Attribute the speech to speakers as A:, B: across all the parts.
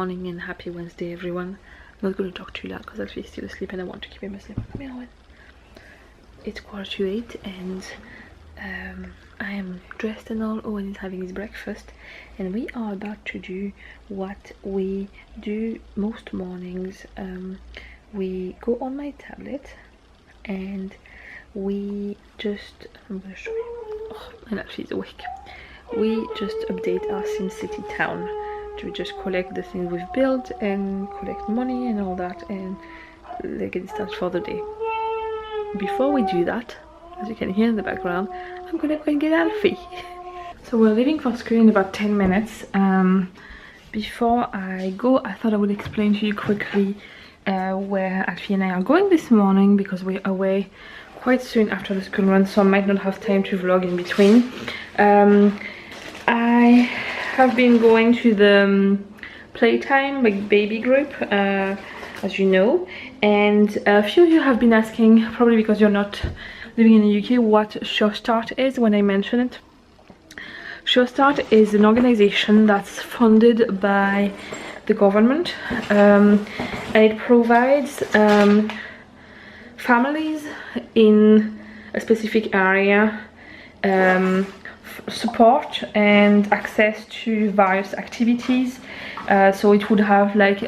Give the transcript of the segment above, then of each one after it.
A: morning and happy Wednesday, everyone. I'm not going to talk too loud because Alfie is still asleep and I want to keep him asleep. It's 7:45 and I am dressed and all. Owen is having his breakfast and we are about to do what we do most mornings. We go on my tablet and we just, I'm going to show you, and Alfie is awake. We just update our SimCity town. We just collect the things we've built and collect money and all that and get it started for the day. Before we do that, as you can hear in the background, I'm gonna go and get Alfie. So we're leaving for school in about 10 minutes. Before I go, I thought I would explain to you quickly where Alfie and I are going this morning, because we're away quite soon after the school run, so I might not have time to vlog in between. I have been going to the playtime, like baby group, as you know, and a few of you have been asking, probably because you're not living in the UK, what Show Start is when I mention it. Show Start is an organization that's funded by the government, and it provides families in a specific area support and access to various activities. So it would have like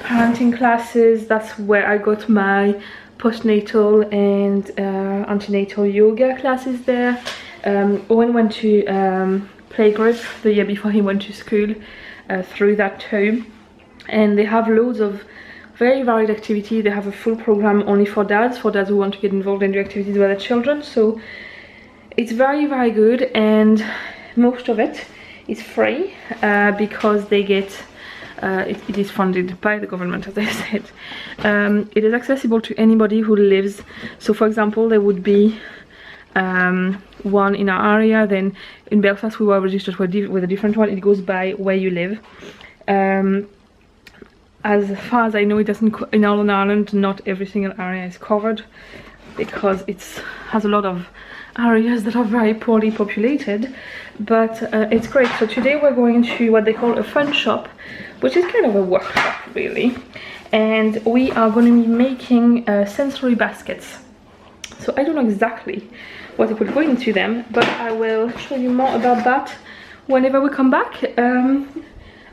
A: parenting classes. That's where I got my postnatal and antenatal yoga classes there. Owen went to playgroup the year before he went to school through that term, and they have loads of very varied activities. They have a full program only for dads who want to get involved and do activities with their children. So it's very, very good, and most of it is free because they get it is funded by the government, as I said. It is accessible to anybody who lives. So for example, there would be one in our area, then in Belfast we were registered with a different one. It goes by where you live. As far as I know, it doesn't, in Northern Ireland not every single area is covered, because it has a lot of areas that are very poorly populated, but it's great. So today we're going to what they call a fun shop, which is kind of a workshop really, and we are going to be making sensory baskets. So I don't know exactly what it will go into them, but I will show you more about that whenever we come back.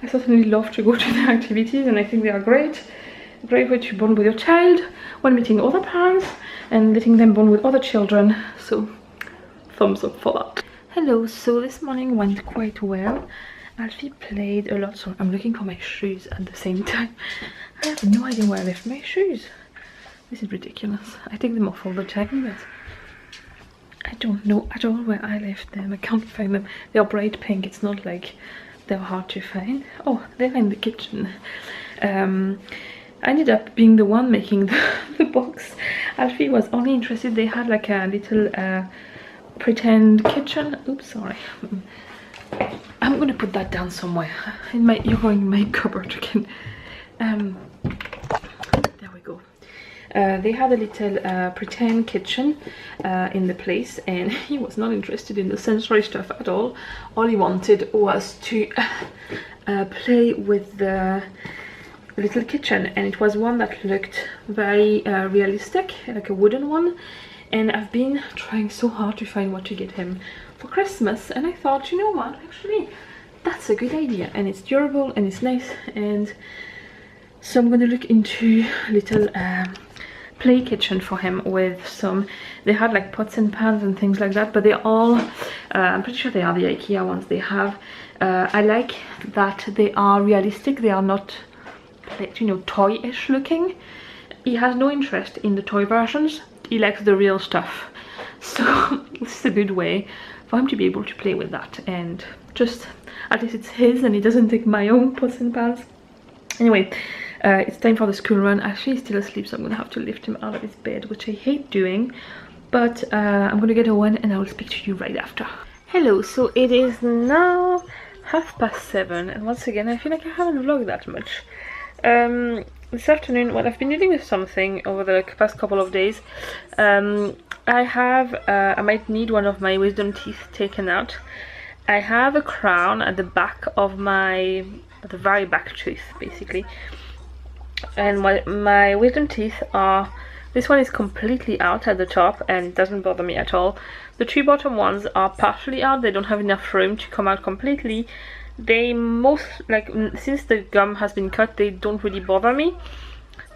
A: I certainly love to go to the activities, and I think they are great way to bond with your child when meeting other parents and letting them bond with other children. So thumbs up for that. Hello, so this morning went quite well. Alfie played a lot, so I'm looking for my shoes at the same time. I have no idea where I left my shoes. This is ridiculous. I take them off all the time, but I don't know at all where I left them. I can't find them. They are bright pink. It's not like they're hard to find. Oh, they're in the kitchen. I ended up being the one making the box. Alfie was only interested. They had like a little pretend kitchen. Oops, sorry. I'm gonna put that down somewhere. You're going in my cupboard again. There we go. They had a little pretend kitchen in the place, and he was not interested in the sensory stuff at all. All he wanted was to play with the little kitchen, and it was one that looked very realistic, like a wooden one. And I've been trying so hard to find what to get him for Christmas, and I thought, you know what, actually that's a good idea, and it's durable and it's nice. And so I'm going to look into a little play kitchen for him with some, they had like pots and pans and things like that, but they're all I'm pretty sure they are the IKEA ones they have. I like that they are realistic. They are not, you know, toy-ish looking. He has no interest in the toy versions. He likes the real stuff, so this is a good way for him to be able to play with that, and just at least it's his and he doesn't take my own pots and pans. Anyway, it's time for the school run. Actually he's still asleep, so I'm gonna have to lift him out of his bed, which I hate doing, but I'm gonna get Owen and I will speak to you right after. Hello, so it is now 7:30, and once again I feel like I haven't vlogged that much. This afternoon, well, I've been dealing with something over the past couple of days. I might need one of my wisdom teeth taken out. I have a crown at the back of my at the very back tooth basically. And my wisdom teeth are, this one is completely out at the top and it doesn't bother me at all. The two bottom ones are partially out, they don't have enough room to come out completely. They most, like, since the gum has been cut, they don't really bother me.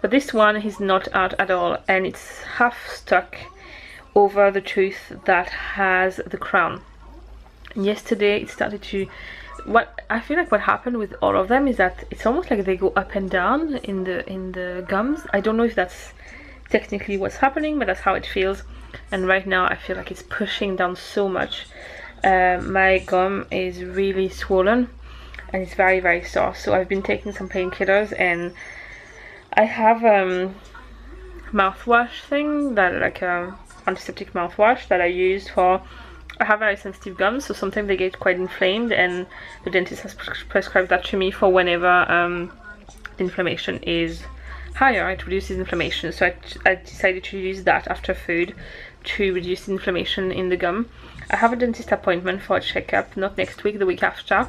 A: But this one is not out at all, and it's half stuck over the tooth that has the crown. And yesterday it started to, what I feel like what happened with all of them is that it's almost like they go up and down in the gums. I don't know if that's technically what's happening, but that's how it feels. And right now I feel like it's pushing down so much. My gum is really swollen and it's very, very sore. So I've been taking some painkillers, and I have mouthwash thing, that like a antiseptic mouthwash that I use for, I have very sensitive gums, so sometimes they get quite inflamed, and the dentist has prescribed that to me for whenever the inflammation is higher. It reduces inflammation, so I decided to use that after food to reduce inflammation in the gum. I have a dentist appointment for a checkup, not next week, the week after.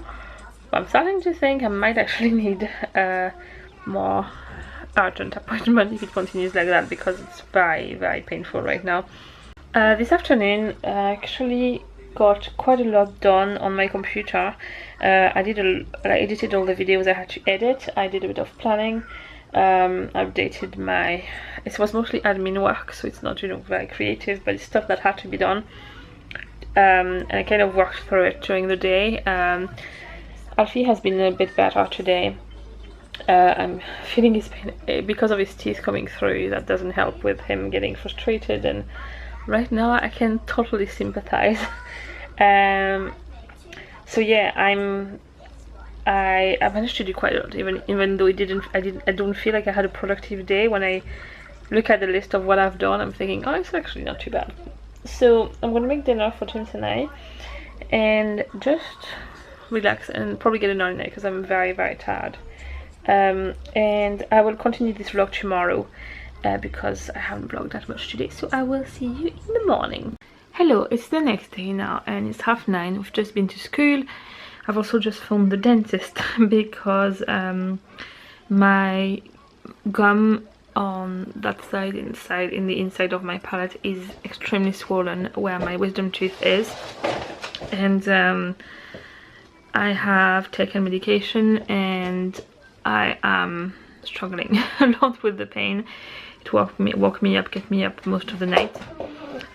A: But I'm starting to think I might actually need a more urgent appointment if it continues like that, because it's very, very painful right now. This afternoon I actually got quite a lot done on my computer. I edited all the videos I had to edit. I did a bit of planning, updated my, it was mostly admin work, so it's not, you know, very creative, but it's stuff that had to be done. And I kind of worked through it during the day. Alfie has been a bit better today. I'm feeling his pain because of his teeth coming through. That doesn't help with him getting frustrated, and right now I can totally sympathize. So yeah, I managed to do quite a lot, even though I don't feel like I had a productive day. When I look at the list of what I've done, I'm thinking, oh, it's actually not too bad. So I'm gonna make dinner for James and I, and just relax and probably get another night because I'm very, very tired. And I will continue this vlog tomorrow because I haven't vlogged that much today, so I will see you in the morning. Hello, it's the next day now and it's 9:30. We've just been to school. I've also just phoned the dentist because my gum on that side, in the inside of my palate, is extremely swollen where my wisdom tooth is, and I have taken medication and I am struggling a lot with the pain. It woke me up, kept me up most of the night.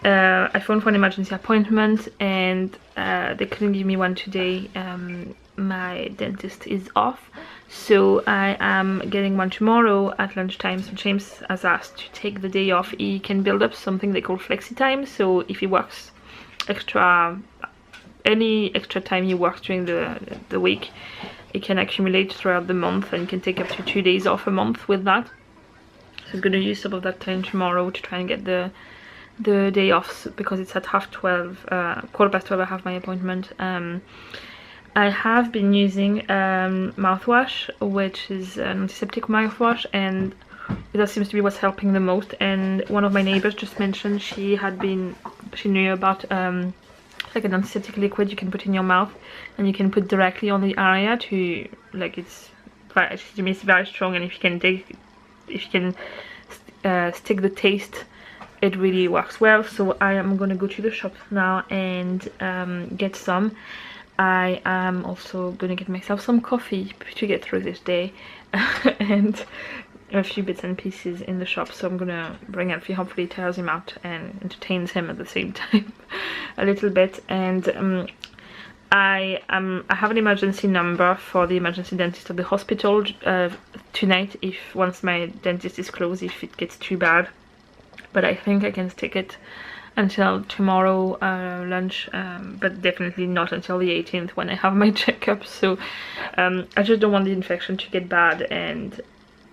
A: I phoned for an emergency appointment and they couldn't give me one today. My dentist is off, so I am getting one tomorrow at lunchtime. So James has asked to take the day off. He can build up something they call flexi time, so if he works any extra time he works during the week, it can accumulate throughout the month, and can take up to 2 days off a month with that. So I'm going to use some of that time tomorrow to try and get the day off, because it's at 12:30, 12:15 I have my appointment. I have been using mouthwash, which is an antiseptic mouthwash, and that seems to be what's helping the most. And one of my neighbors just mentioned she knew about like an antiseptic liquid you can put in your mouth and you can put directly on the area to, like, it's very strong, and if you can stick the taste, it really works well. So I am gonna go to the shop now and get some. I am also gonna get myself some coffee to get through this day and a few bits and pieces in the shop. So I'm gonna bring Alfie, hopefully tires him out and entertains him at the same time a little bit. And I have an emergency number for the emergency dentist at the hospital tonight, if once my dentist is closed, if it gets too bad. But I think I can stick it until tomorrow lunch, but definitely not until the 18th when I have my checkup. So I just don't want the infection to get bad, and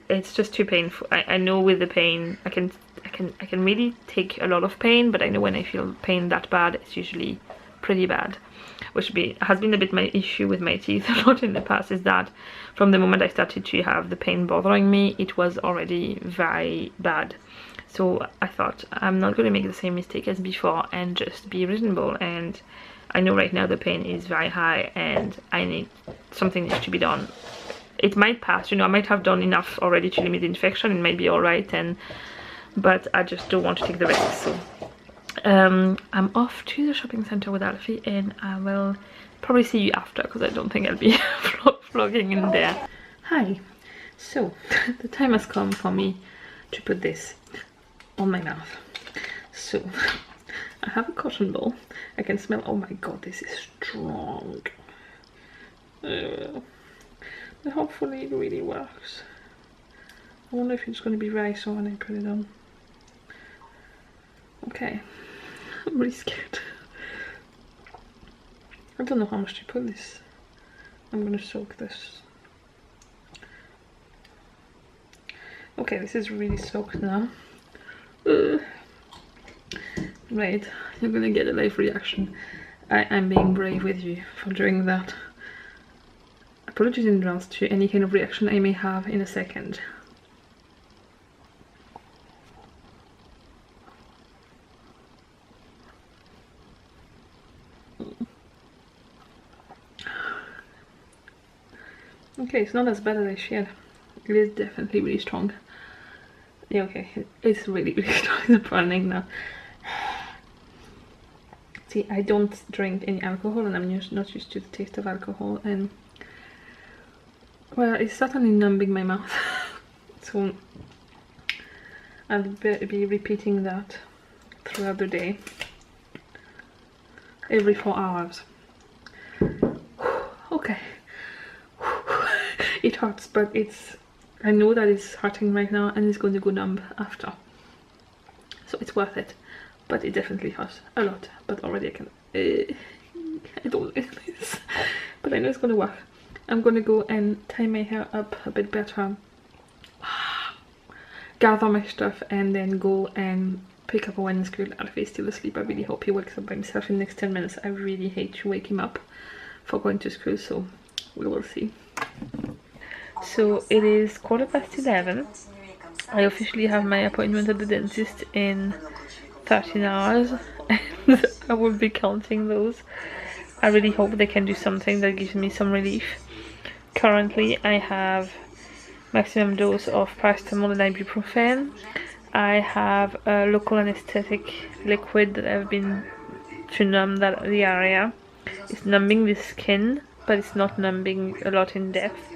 A: it's just too painful. I know with the pain I can really take a lot of pain, but I know when I feel pain that bad, it's usually pretty bad, which has been a bit my issue with my teeth a lot in the past, is that from the moment I started to have the pain bothering me, it was already very bad. So I thought, I'm not going to make the same mistake as before and just be reasonable. And I know right now the pain is very high and something needs to be done it might pass, you know, I might have done enough already to limit the infection, it might be alright, and but I just don't want to take the risk. So I'm off to the shopping center with Alfie, and I will probably see you after, because I don't think I'll be vlogging in there. Hi, so the time has come for me to put this on my mouth. So I have a cotton ball. I can smell, oh my god, this is strong. But hopefully it really works. I wonder if it's going to be right so when I put it on. Okay, I'm really scared. I don't know how much to put this. I'm going to soak this. Okay, this is really soaked now. Right, you're gonna get a live reaction. I'm being brave with you for doing that. Apologies in advance to any kind of reaction I may have in a second. Okay, it's not as bad as I shared. It is definitely really strong. Yeah, okay, it's really, really strong. It's burning now. See, I don't drink any alcohol, and I'm not used to the taste of alcohol, and well, it's certainly numbing my mouth. So I'll be repeating that throughout the day, every 4 hours. Okay. It hurts, but I know that it's hurting right now, and it's going to go numb after, so it's worth it. But it definitely hurts a lot. But already I can I don't like this, but I know it's gonna work. I'm gonna go and tie my hair up a bit better, gather my stuff, and then go and pick up Owen in school. Alfie's still asleep. I really hope he wakes up by himself in the next 10 minutes. I really hate to wake him up for going to school, so we will see. So it is 11:15. I officially have my appointment at the dentist in 13 hours, and I will be counting those. I really hope they can do something that gives me some relief. Currently I have maximum dose of paracetamol and ibuprofen. I have a local anesthetic liquid that I've been to numb the area. It's numbing the skin, but it's not numbing a lot in depth.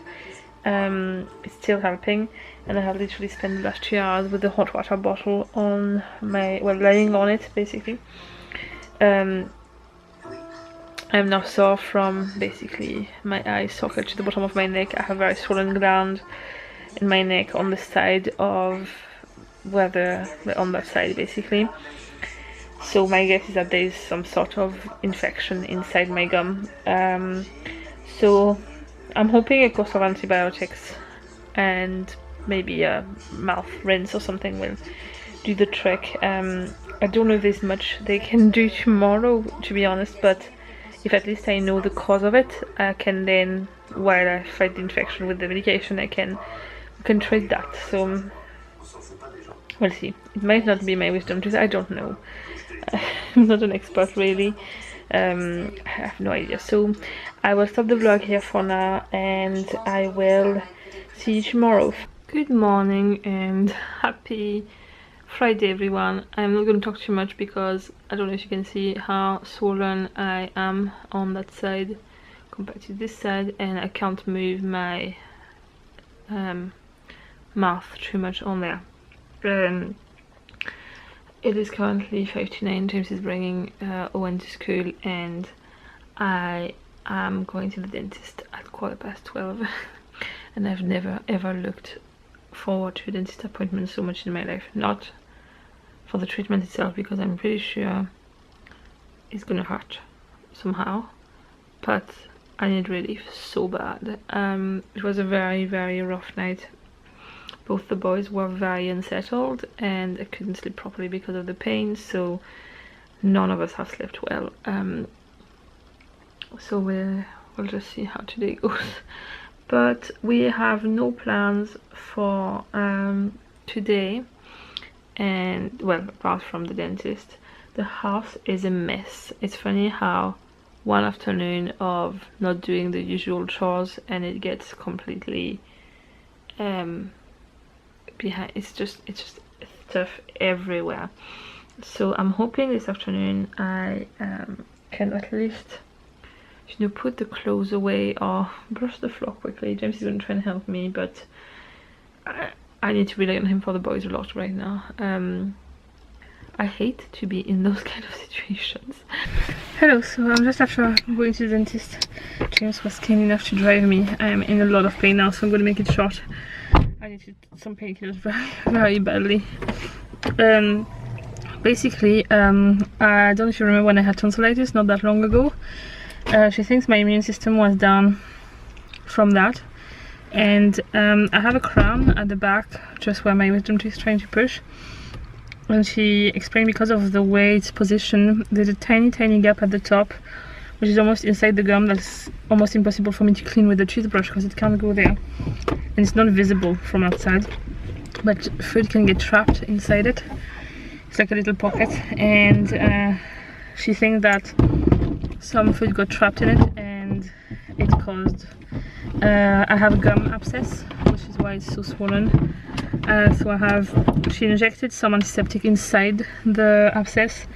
A: It's still helping, and I have literally spent the last 2 hours with the hot water bottle on my, well, laying on it basically. I'm now sore from basically my eye socket to the bottom of my neck. I have very swollen gland in my neck on the side of on that side basically. So my guess is that there is some sort of infection inside my gum. So I'm hoping a course of antibiotics and maybe a mouth rinse or something will do the trick. I don't know if there's much they can do tomorrow, to be honest, but if at least I know the cause of it, I can then, while I fight the infection with the medication, we can treat that. So we'll see. It might not be my wisdom tooth, I don't know. I'm not an expert really. I have no idea. So I will stop the vlog here for now, and I will see you tomorrow. Good morning and happy Friday everyone. I'm not going to talk too much because I don't know if you can see how swollen I am on that side compared to this side, and I can't move my mouth too much on there. It is currently 5:09. James is bringing Owen to school, and I am going to the dentist at 12:15. And I've never ever looked forward to a dentist appointment so much in my life. Not for the treatment itself, because I'm pretty sure it's gonna hurt somehow, but I need relief so bad. It was a very, very rough night. Both the boys were very unsettled, and I couldn't sleep properly because of the pain, so none of us have slept well. So we'll just see how today goes. But we have no plans for today, and well, apart from the dentist. The house is a mess. It's funny how one afternoon of not doing the usual chores and it gets completely behind. It's just stuff everywhere. So I'm hoping this afternoon I can at least, you know, put the clothes away or brush the floor quickly. James is going to try and help me, but I need to rely on him for the boys a lot right now. I hate to be in those kind of situations. Hello, so I'm just after going to the dentist. James was kind enough to drive me. I'm in a lot of pain now, so I'm going to make it short. I need some painkillers very badly. Basically, I don't know if you remember when I had tonsillitis not that long ago. She thinks my immune system was down from that. And I have a crown at the back, just where my wisdom tooth is trying to push. And she explained because of the way it's positioned, there's a tiny gap at the top, which is almost inside the gum, that's almost impossible for me to clean with the toothbrush because it can't go there. And it's not visible from outside, but food can get trapped inside it. It's like a little pocket, and she thinks that some food got trapped in it and it caused I have a gum abscess, which is why it's so swollen. So she injected some antiseptic inside the abscess.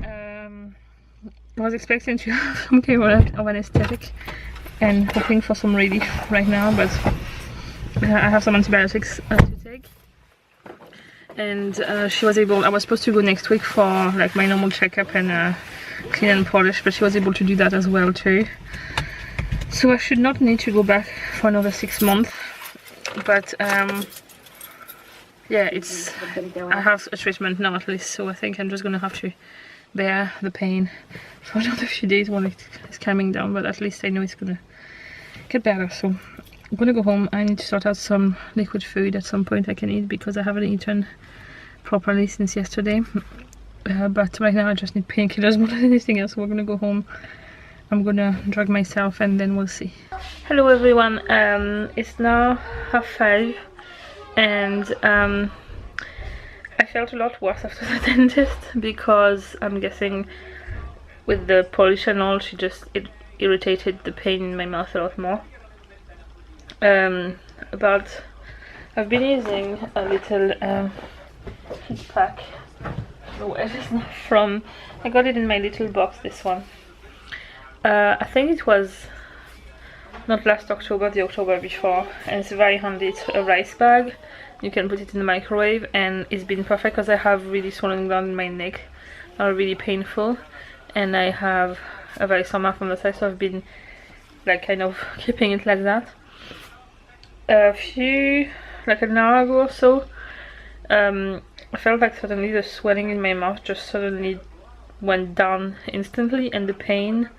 A: I was expecting to have some kind of anesthetic and hoping for some relief right now, but I have some antibiotics to take. And she was able, I was supposed to go next week for like my normal checkup and clean and polish, but she was able to do that as well too. So I should not need to go back for another 6 months, but yeah, I have a treatment now at least, so I think I'm just gonna have to bear the pain for another few days while it's calming down, but at least I know it's gonna get better. So I'm gonna go home. I need to sort out some liquid food at some point I can eat because I haven't eaten properly since yesterday, but right now I just need painkillers more than anything else. So we're gonna go home. I'm gonna drug myself and then we'll see. Hello everyone, it's now 5:30 and I felt a lot worse after the dentist because I'm guessing with the polish and all, it irritated the pain in my mouth a lot more. But I've been using a little heat pack. Where is it from? I got it in my little box, this one. I think it was not last October, the October before, and it's very handy. It's a rice bag. You can put it in the microwave, and it's been perfect because I have really swollen glands in my neck, are really painful, and I have a very sore mouth on the side, so I've been like kind of keeping it like that. Like an hour ago or so, I felt like suddenly the swelling in my mouth just suddenly went down instantly, and the pain,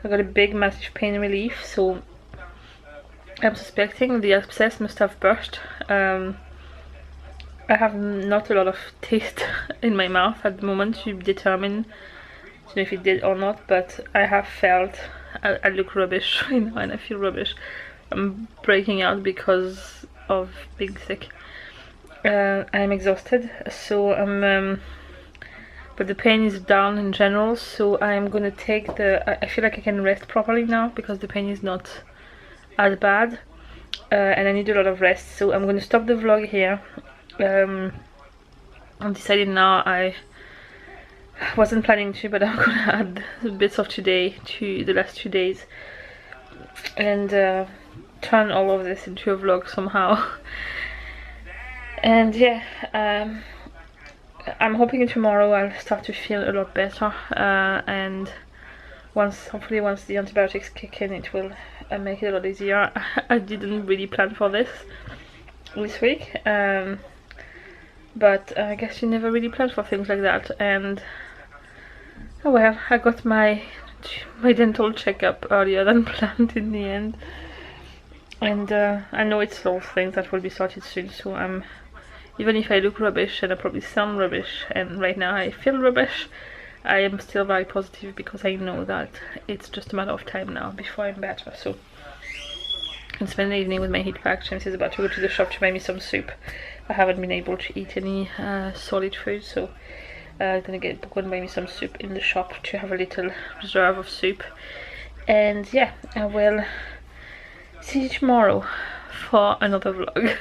A: I got a big massive pain relief, so I'm suspecting the abscess must have burst. I have not a lot of taste in my mouth at the moment to determine if it did or not, but I have felt I look rubbish right now and I feel rubbish. I'm breaking out because of being sick. I'm exhausted, so but the pain is down in general, so I'm gonna take I feel like I can rest properly now because the pain is not as bad, and I need a lot of rest, so I'm gonna stop the vlog here. I'm decided now, I wasn't planning to, but I'm gonna add bits of today to the last 2 days and turn all of this into a vlog somehow. And yeah, I'm hoping tomorrow I'll start to feel a lot better, and hopefully once the antibiotics kick in, it will make it a lot easier. I didn't really plan for this week, but I guess you never really plan for things like that, and oh well, I got my dental checkup earlier than planned in the end, and I know it's those things that will be sorted soon, so even if I look rubbish and I probably sound rubbish, and right now I feel rubbish, I am still very positive because I know that it's just a matter of time now before I'm better. So I can spend the evening with my heat pack. James is about to go to the shop to buy me some soup. I haven't been able to eat any solid food, so go and buy me some soup in the shop to have a little reserve of soup. And yeah, I will see you tomorrow for another vlog.